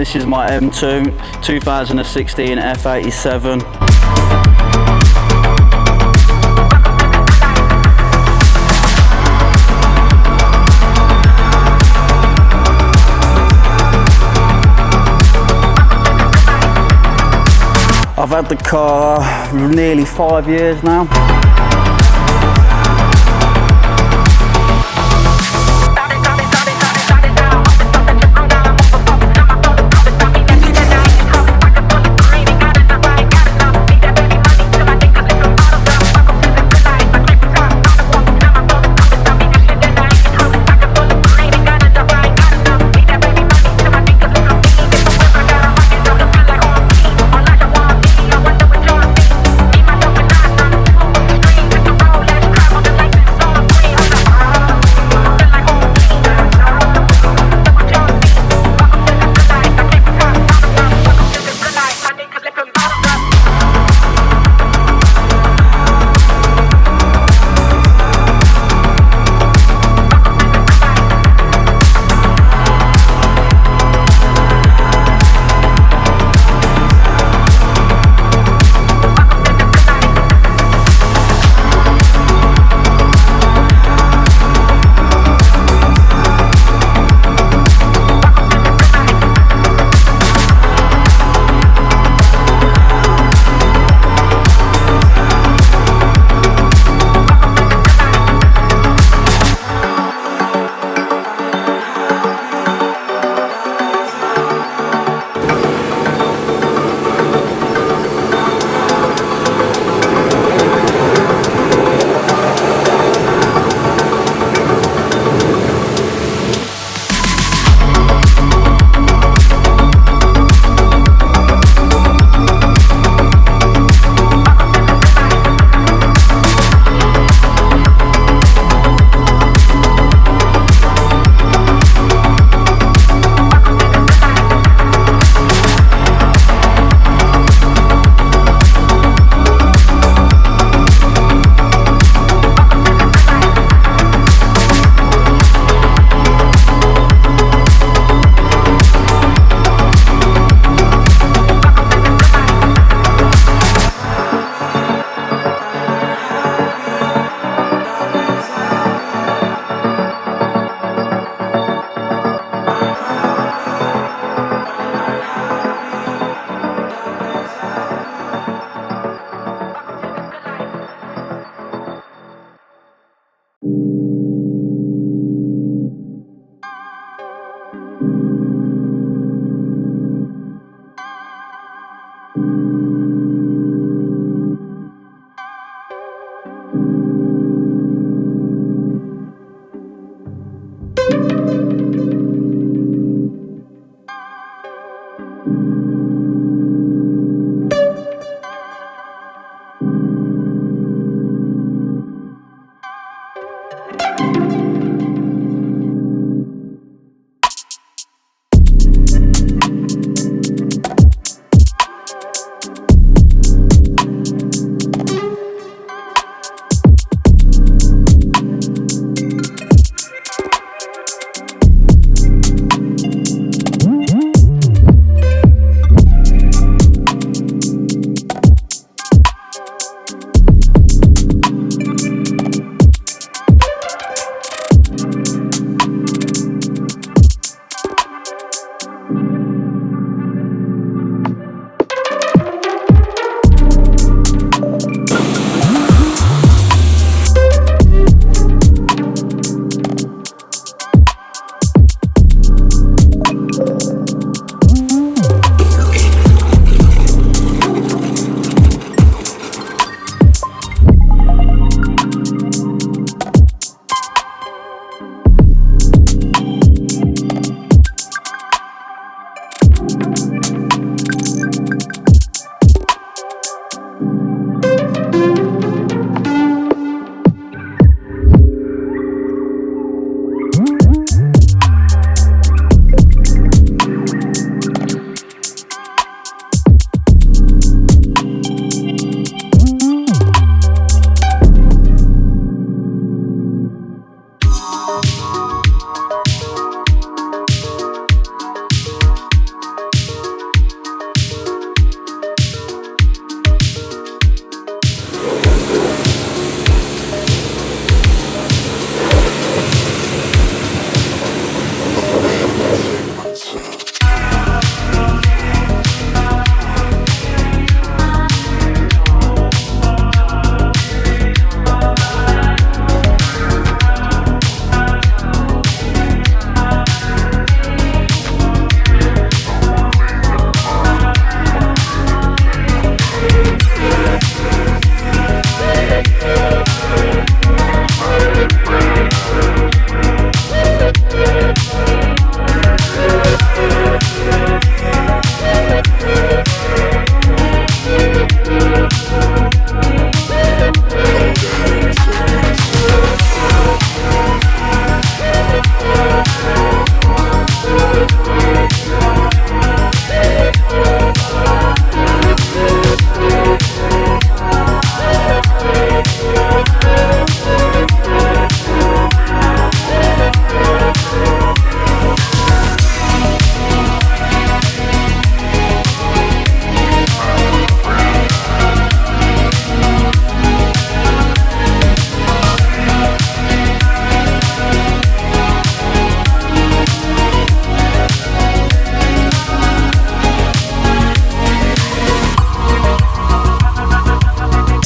This is my M2 2016 F87. I've had the car nearly 5 years now.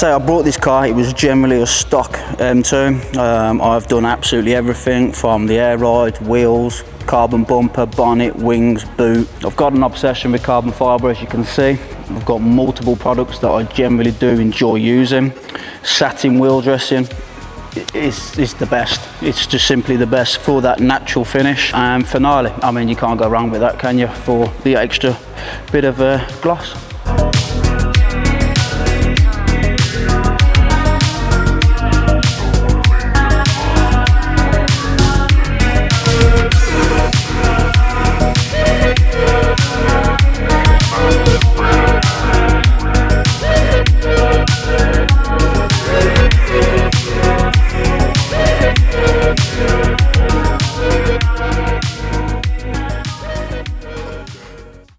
say, I brought this car, it was generally a stock M2. I've done absolutely everything from the air ride, wheels, carbon bumper, bonnet, wings, boot. I've got an obsession with carbon fibre, as you can see. I've got multiple products that I generally do enjoy using. Satin wheel dressing is the best. It's just simply the best for that natural finish. And finale, I mean, you can't go wrong with that, can you, for the extra bit of gloss.